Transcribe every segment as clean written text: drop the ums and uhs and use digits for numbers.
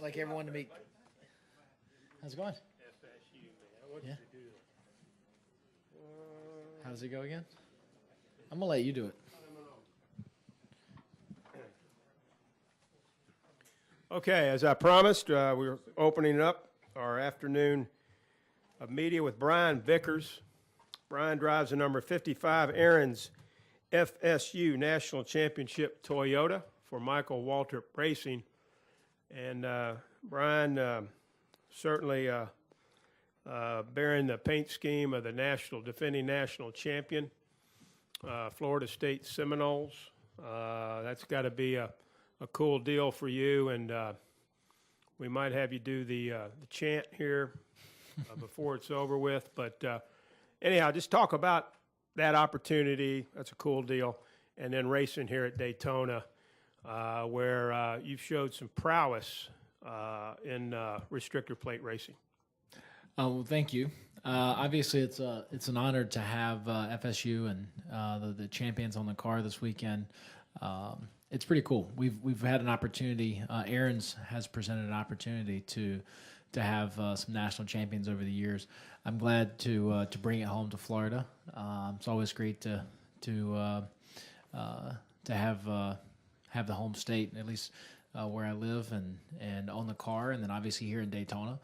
like everyone to meet. How's it going? FSU, man. What Yeah. did you do? How does it go again? I'm gonna let you do it. Okay, as I promised, we're opening up our afternoon of media with Brian Vickers. Brian drives the number 55 Aaron's FSU National Championship Toyota for Michael Waltrip Racing. And Brian certainly bearing the paint scheme of the defending national champion, Florida State Seminoles. That's got to be a cool deal for you, and we might have you do the chant here before it's over with. But anyhow, just talk about that opportunity. That's a cool deal. And then racing here at Daytona, where you've showed some prowess in restrictor plate racing. Well, thank you. Obviously, it's an honor to have FSU and the champions on the car this weekend. It's pretty cool. We've had an opportunity. Aaron's has presented an opportunity to have some national champions over the years. I'm glad to bring it home to Florida. It's always great to have the home state, at least where I live, and own the car, and then obviously here in Daytona.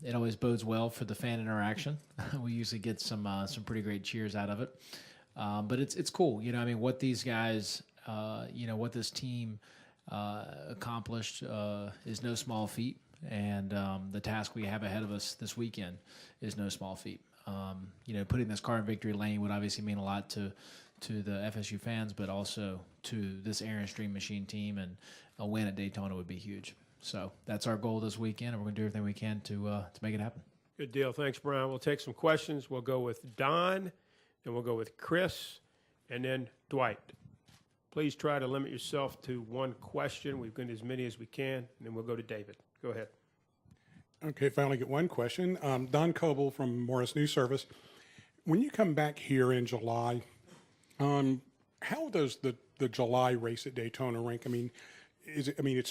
It always bodes well for the fan interaction. We usually get some pretty great cheers out of it. But it's cool. You know, I mean, what these guys, what this team accomplished is no small feat. And the task we have ahead of us this weekend is no small feat. Putting this car in victory lane would obviously mean a lot to the FSU fans, but also to this Aaron's Dream Machine team, and a win at Daytona would be huge. So that's our goal this weekend, and we're going to do everything we can to make it happen. Good deal. Thanks, Brian. We'll take some questions. We'll go with Don, then we'll go with Chris, and then Dwight. Please try to limit yourself to one question. We've got as many as we can, and then we'll go to David. Go ahead. Okay, finally get one question. Don Coble from Morris News Service. When you come back here in July, how does the July race at Daytona rank? I mean, is it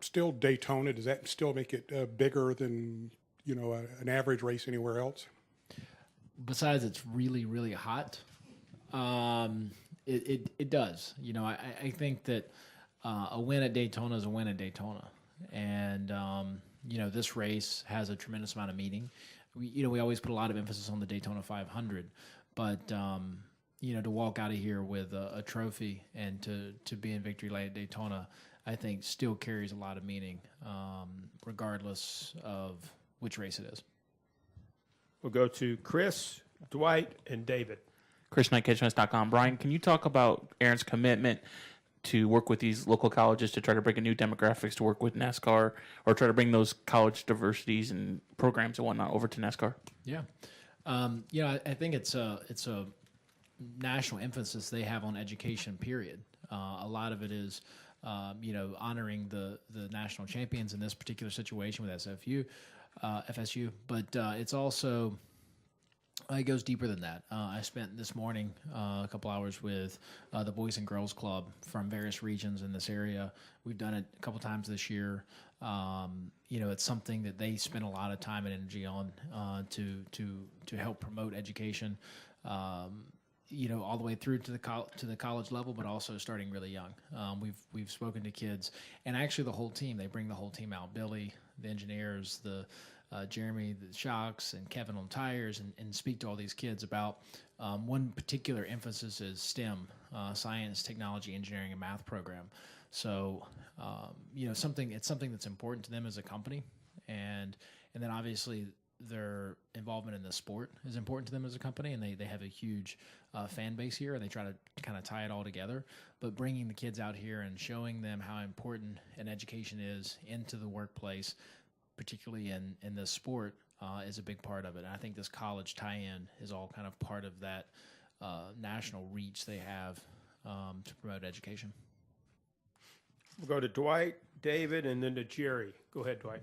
still Daytona? Does that still make it bigger than an average race anywhere else? Besides, it's really, really hot. It does. I think that a win at Daytona is a win at Daytona. And, this race has a tremendous amount of meaning. We always put a lot of emphasis on the Daytona 500, but, to walk out of here with a trophy and to be in victory lane at Daytona, I think still carries a lot of meaning, regardless of which race it is. We'll go to Chris, Dwight, and David. ChrisKnightKitchens.com. Brian, can you talk about Aaron's commitment to work with these local colleges to try to bring in new demographics to work with NASCAR, or try to bring those college diversities and programs and whatnot over to NASCAR? Yeah. I think it's a national emphasis they have on education, period. A lot of it is, honoring the national champions in this particular situation with FSU, but it's also, it goes deeper than that. I spent this morning a couple hours with the Boys and Girls Club from various regions in this area. We've done it a couple times this year. It's something that they spend a lot of time and energy on to help promote education. All the way through to the college level, but also starting really young. We've spoken to kids, and actually the whole team. They bring the whole team out. Billy, the engineers, Jeremy, the shocks, and Kevin on tires, and speak to all these kids about one particular emphasis is STEM, science, technology, engineering, and math program. So it's something that's important to them as a company, and then obviously their involvement in the sport is important to them as a company, and they have a huge fan base here, and they try to kind of tie it all together. But bringing the kids out here and showing them how important an education is into the workplace, particularly in this sport, is a big part of it. And I think this college tie-in is all kind of part of that national reach they have to promote education. We'll go to Dwight, David, and then to Jerry. Go ahead, Dwight.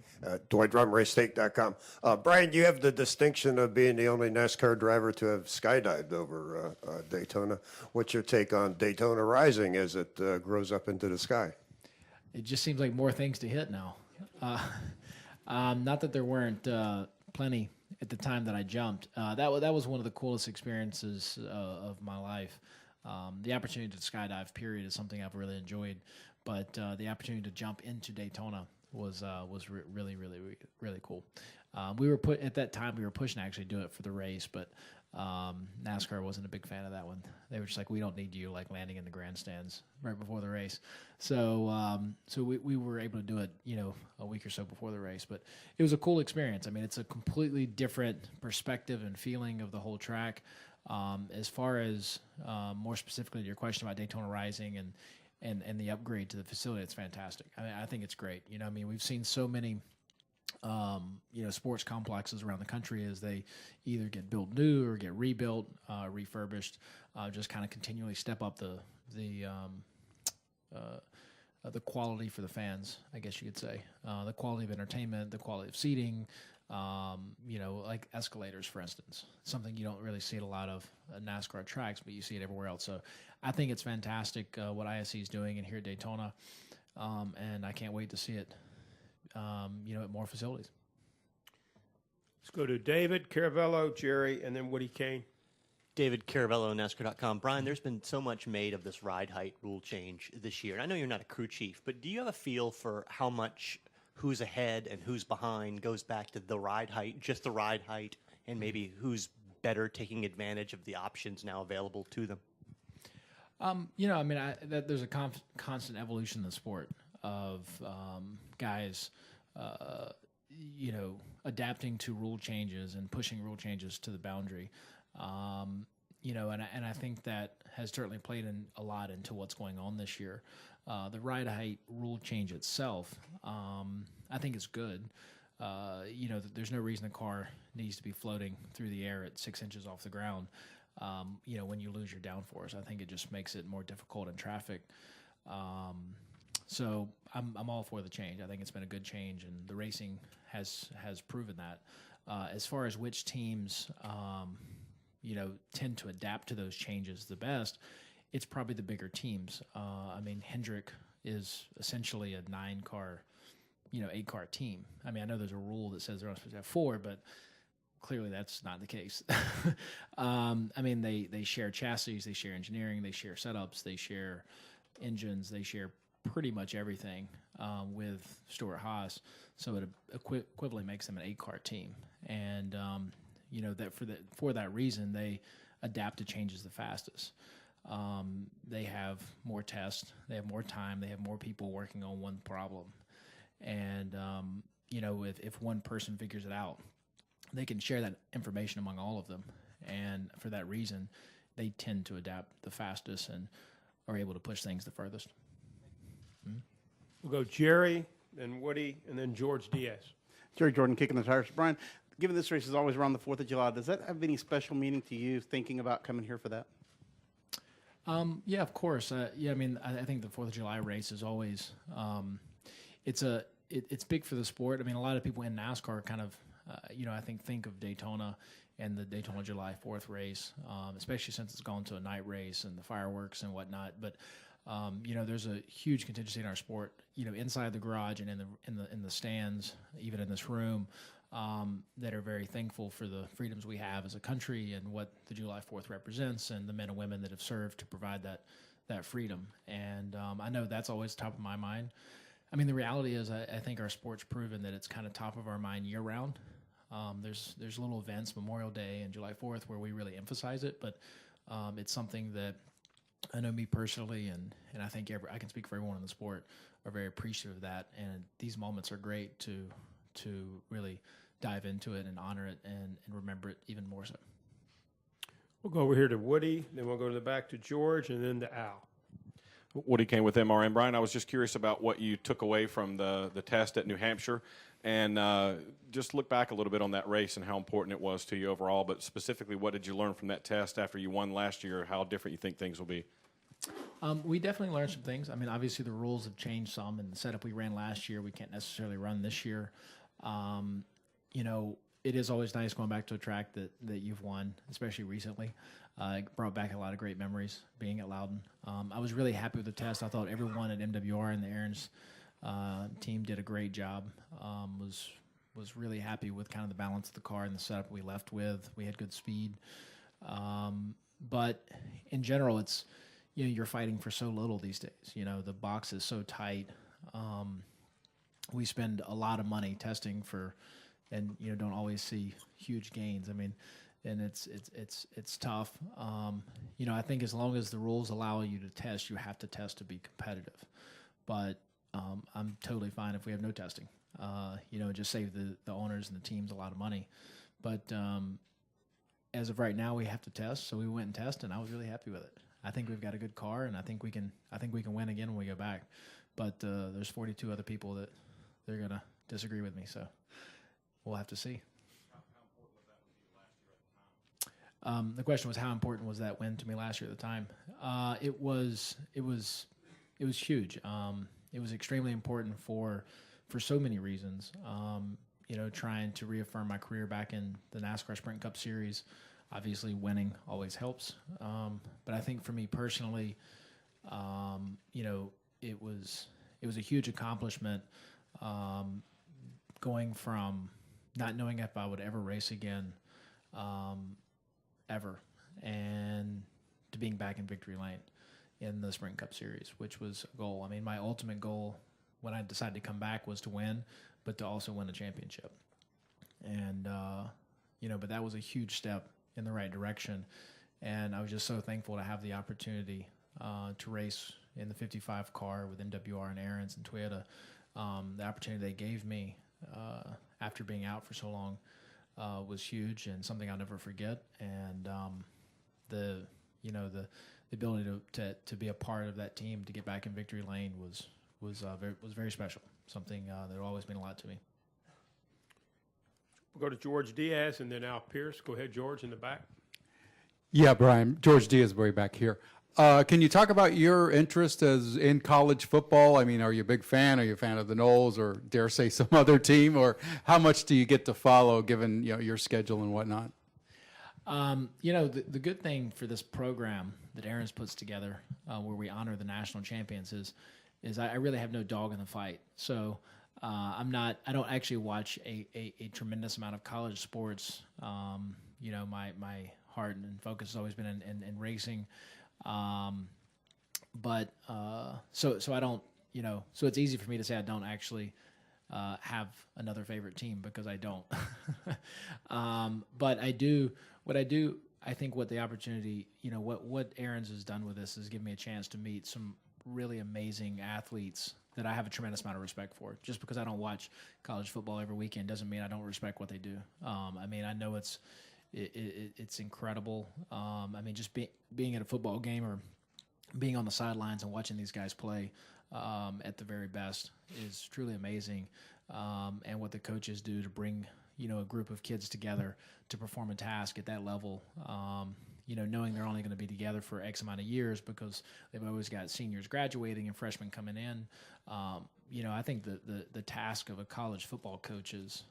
Dwight from RaceState.com. Brian, you have the distinction of being the only NASCAR driver to have skydived over Daytona. What's your take on Daytona Rising as it grows up into the sky? It just seems like more things to hit now. Not that there weren't plenty at the time that I jumped. That was one of the coolest experiences of my life. The opportunity to skydive, period, is something I've really enjoyed. But the opportunity to jump into Daytona was really, really, really cool. We were at that time we were pushing to actually do it for the race, but NASCAR wasn't a big fan of that one. They were just like, we don't need you like landing in the grandstands right before the race. So we were able to do it, a week or so before the race. But it was a cool experience. I mean, it's a completely different perspective and feeling of the whole track. As far as more specifically to your question about Daytona Rising and the upgrade to the facility, it's fantastic. I mean, I think it's great. We've seen so many sports complexes around the country as they either get built new or get rebuilt, refurbished, just kind of continually step up the quality for the fans, I guess you could say, the quality of entertainment, the quality of seating, like escalators, for instance, something you don't really see at a lot of NASCAR tracks, but you see it everywhere else. So I think it's fantastic what ISC is doing and here at Daytona, and I can't wait to see it at more facilities. Let's go to David Caravello, Jerry, and then Woody Kane. David Caravello, NASCAR.com. Brian, there's been so much made of this ride height rule change this year. And I know you're not a crew chief, but do you have a feel for how much who's ahead and who's behind goes back to the ride height, just the ride height, and maybe who's better taking advantage of the options now available to them? There's a constant evolution in the sport of guys, adapting to rule changes and pushing rule changes to the boundary. And I think that has certainly played in a lot into what's going on this year. The ride height rule change itself, I think is good. There's no reason a car needs to be floating through the air at 6 inches off the ground. When you lose your downforce, I think it just makes it more difficult in traffic. So I'm all for the change. I think it's been a good change, and the racing has proven that. As far as which teams, tend to adapt to those changes the best, it's probably the bigger teams. Hendrick is essentially a 9-car, 8-car team. I know there's a rule that says they're not supposed to have 4, but clearly that's not the case. They share chassis, they share engineering, they share setups, they share engines, they share pretty much everything with Stewart-Haas. So it equivalently makes them an 8-car team. And, that for that reason, they adapt to changes the fastest. They have more tests, they have more time, they have more people working on one problem. And, if one person figures it out, they can share that information among all of them. And for that reason, they tend to adapt the fastest and are able to push things the furthest. We'll go Jerry, then Woody, and then George Diaz. Jerry Jordan, Kicking the Tires. Brian, given this race is always around the 4th of July, does that have any special meaning to you thinking about coming here for that? Yeah, of course. I think the 4th of July race is always, it's big for the sport. A lot of people in NASCAR kind of, I think of Daytona and the Daytona July 4th race, especially since it's gone to a night race and the fireworks and whatnot. But there's a huge contingency in our sport, inside the garage and in the stands, even in this room, that are very thankful for the freedoms we have as a country and what the July 4th represents and the men and women that have served to provide that freedom. And I know that's always top of my mind. The reality is I think our sport's proven that it's kind of top of our mind year round. There's little events, Memorial Day and July 4th, where we really emphasize it, but it's something that I know me personally, and I think I can speak for everyone in the sport, are very appreciative of that. And these moments are great to really dive into it and honor it and remember it even more so. We'll go over here to Woody, then we'll go to the back to George, and then to Al. Woody Kane with MRN. Brian, I was just curious about what you took away from the test at New Hampshire, and just look back a little bit on that race and how important it was to you overall, but specifically what did you learn from that test after you won last year, how different you think things will be? We definitely learned some things. Obviously the rules have changed some, and the setup we ran last year we can't necessarily run this year. It is always nice going back to a track that you've won, especially recently. It brought back a lot of great memories being at Loudon. I was really happy with the test. I thought everyone at MWR and the Aaron's Team did a great job. Was really happy with kind of the balance of the car and the setup we left with. We had good speed. But in general, it's, you're fighting for so little these days. The box is so tight. We spend a lot of money testing for, and don't always see huge gains. I mean, and it's tough. I think as long as the rules allow you to test, you have to test to be competitive. But I'm totally fine if we have no testing. Just save the owners and the teams a lot of money. But as of right now, we have to test. So we went and tested, and I was really happy with it. I think we've got a good car, and I think we can win again when we go back. But there's 42 other people that they're gonna disagree with me. So we'll have to see. The question was, how important was that win to me last year at the time? It was huge. It was extremely important for so many reasons. Trying to reaffirm my career back in the NASCAR Sprint Cup Series. Obviously, winning always helps. But I think for me personally, it was a huge accomplishment. Going from not knowing if I would ever race again, ever, and to being back in victory lane in the Sprint Cup Series, which was a goal. I mean, my ultimate goal when I decided to come back was to win, but to also win a championship. And, but that was a huge step in the right direction. And I was just so thankful to have the opportunity to race in the 55 car with MWR and Aaron's and Toyota. The opportunity they gave me after being out for so long was huge and something I'll never forget. And the ability to be a part of that team, to get back in victory lane was very special. Something that always meant a lot to me. We'll go to George Diaz and then Al Pierce. Go ahead, George, in the back. Yeah, Brian. George Diaz way back here. Can you talk about your interest in college football? I mean, are you a big fan? Are you a fan of the Knowles or dare say some other team? Or how much do you get to follow given your schedule and whatnot? The good thing for this program that Aaron's puts together, where we honor the national champions, is I really have no dog in the fight. So I don't actually watch a tremendous amount of college sports. My heart and focus has always been in racing. So I don't, so it's easy for me to say I don't actually have another favorite team, because I don't. But I think what the opportunity, what Aaron's has done with this is give me a chance to meet some really amazing athletes that I have a tremendous amount of respect for. Just because I don't watch college football every weekend doesn't mean I don't respect what they do. I know it's incredible. Just being at a football game or being on the sidelines and watching these guys play at the very best is truly amazing. And what the coaches do to bring, a group of kids together to perform a task at that level, knowing they're only going to be together for X amount of years because they've always got seniors graduating and freshmen coming in. I think the task of a college football coach is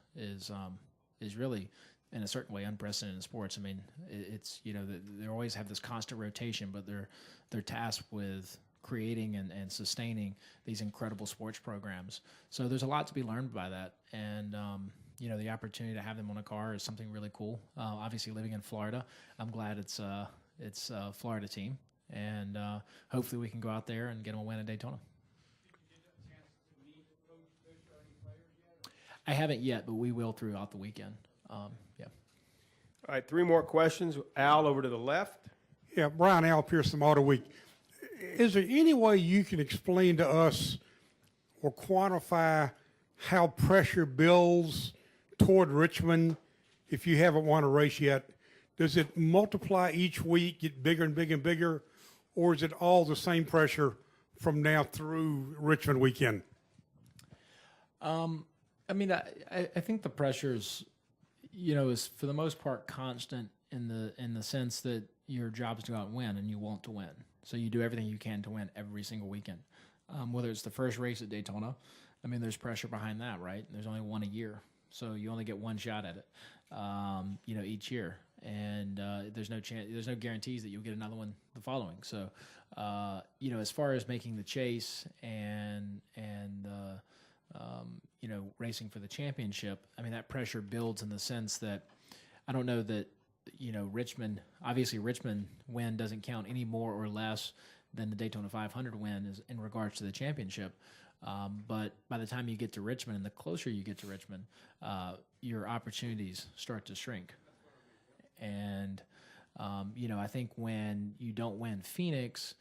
really, in a certain way, unprecedented in sports. It's they always have this constant rotation, but they're tasked with creating and sustaining these incredible sports programs. So there's a lot to be learned by that, and the opportunity to have them on a car is something really cool. Obviously, living in Florida, I'm glad it's a Florida team, and hopefully we can go out there and get them a win at Daytona. I haven't yet, but we will throughout the weekend. Yeah. All right, 3 more questions. Al, over to the left. Yeah, Brian, Al Pierce from Auto Week. Is there any way you can explain to us or quantify how pressure builds toward Richmond if you haven't won a race yet? Does it multiply each week, get bigger and bigger and bigger, or is it all the same pressure from now through Richmond weekend? I think the pressure's, is for the most part constant in the sense that your job is to go out and win, and you want to win. So you do everything you can to win every single weekend. Whether it's the first race at Daytona, there's pressure behind that, right? There's only one a year, so you only get one shot at it, each year, and there's no guarantees that you'll get another one the following. So, as far as making the chase and racing for the championship, I mean, that pressure builds in the sense that I don't know that, Richmond win doesn't count any more or less than the Daytona 500 win is in regards to the championship. But by the time you get to Richmond, and the closer you get to Richmond, your opportunities start to shrink. And, I think when you don't win Phoenix,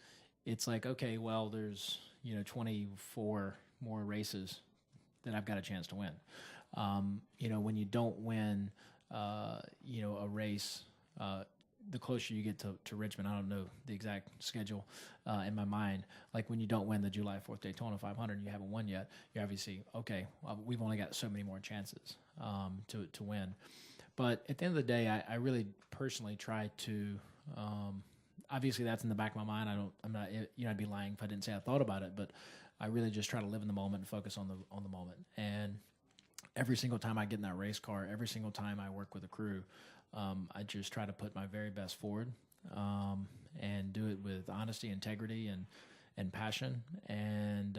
it's like, okay, well, there's, 24 more races that I've got a chance to win. When you don't win, a race, the closer you get to Richmond, I don't know the exact schedule in my mind. Like when you don't win the July 4th Daytona 500, and you haven't won yet, you're obviously, okay, well, we've only got so many more chances to win. But at the end of the day, I really personally try to, obviously that's in the back of my mind. I'm not, I'd be lying if I didn't say I thought about it, but I really just try to live in the moment and focus on the moment. And every single time I get in that race car, every single time I work with a crew, I just try to put my very best forward and do it with honesty, integrity, and passion, and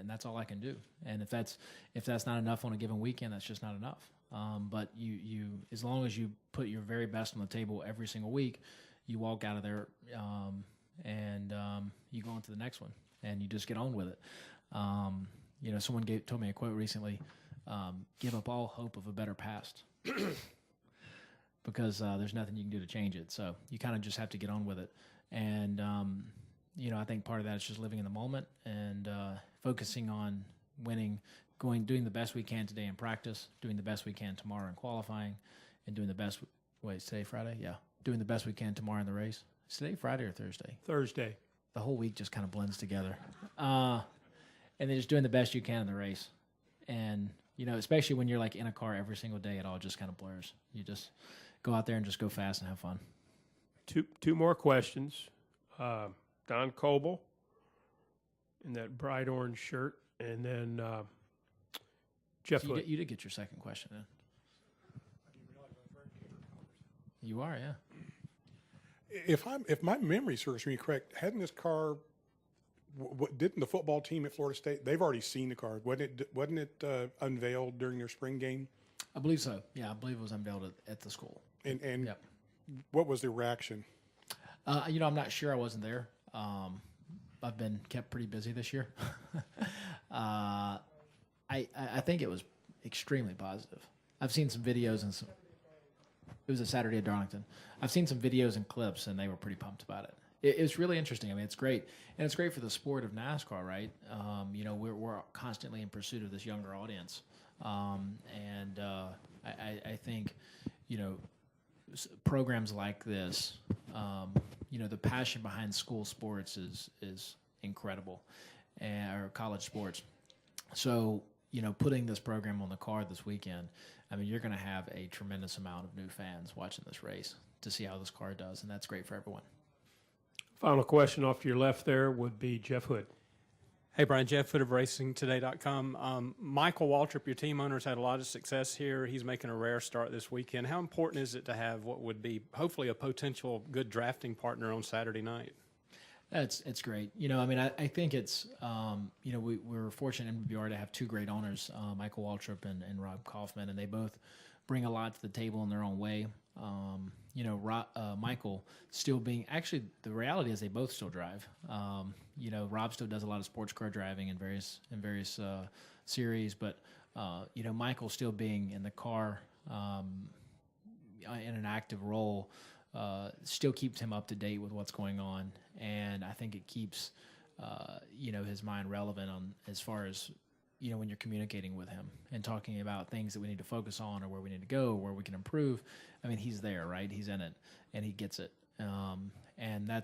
that's all I can do. And if that's not enough on a given weekend, that's just not enough. But you as long as you put your very best on the table every single week, you walk out of there and you go on to the next one, and you just get on with it. Someone told me a quote recently: "Give up all hope of a better past." Because there's nothing you can do to change it. So you kind of just have to get on with it. And, I think part of that is just living in the moment and focusing on winning, doing the best we can today in practice, doing the best we can tomorrow in qualifying, and doing the best, is today Friday? Yeah. Doing the best we can tomorrow in the race. Is today Friday or Thursday? Thursday. The whole week just kind of blends together. And then just doing the best you can in the race. And, especially when you're like in a car every single day, it all just kind of blurs. You just go out there and just go fast and have fun. Two more questions. Don Coble in that bright orange shirt, and then Jeff So Hood. you did get your second question in. You are, yeah. If my memory serves me correct, hadn't this car? Didn't the football team at Florida State? They've already seen the car. Wasn't it unveiled during their spring game? I believe so. Yeah, I believe it was unveiled at the school. And Yep. what was the reaction? I'm not sure. I wasn't there. I've been kept pretty busy this year. I think it was extremely positive. I've seen some videos and it was a Saturday at Darlington. I've seen some videos and clips, and they were pretty pumped about it. It's really interesting. I mean, it's great, and it's great for the sport of NASCAR, right? We're constantly in pursuit of this younger audience, and I think, programs like this, the passion behind school sports is incredible, or college sports. So, putting this program on the card this weekend, I mean, you're going to have a tremendous amount of new fans watching this race to see how this car does, and that's great for everyone. Final question off to your left there would be Jeff Hood. Hey, Brian, Jeff Hood of RacingToday.com. Michael Waltrip, your team owner, has had a lot of success here. He's making a rare start this weekend. How important is it to have what would be hopefully a potential good drafting partner on Saturday night? It's great. I think it's, we're fortunate in MWR to have two great owners, Michael Waltrip and Rob Kaufman, and they both bring a lot to the table in their own way. Michael still being, actually, the reality is they both still drive. Rob still does a lot of sports car driving in various series, but, Michael still being in the car in an active role still keeps him up to date with what's going on. And I think it keeps, his mind relevant on as far as, when you're communicating with him and talking about things that we need to focus on or where we need to go, where we can improve. I mean, he's there, right? He's in it and he gets it. And I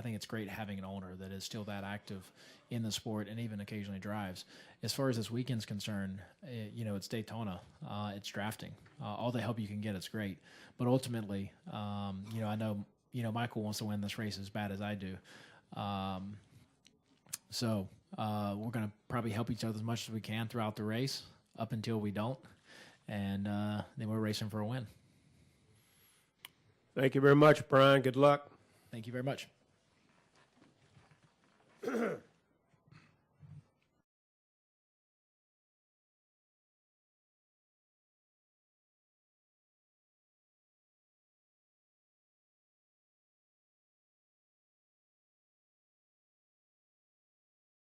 think it's great having an owner that is still that active in the sport and even occasionally drives. As far as this weekend's concerned, it's Daytona, it's drafting. All the help you can get, it's great. But ultimately, I know, Michael wants to win this race as bad as I do. So we're going to probably help each other as much as we can throughout the race up until we don't. And then we're racing for a win. Thank you very much, Brian. Good luck. Thank you very much.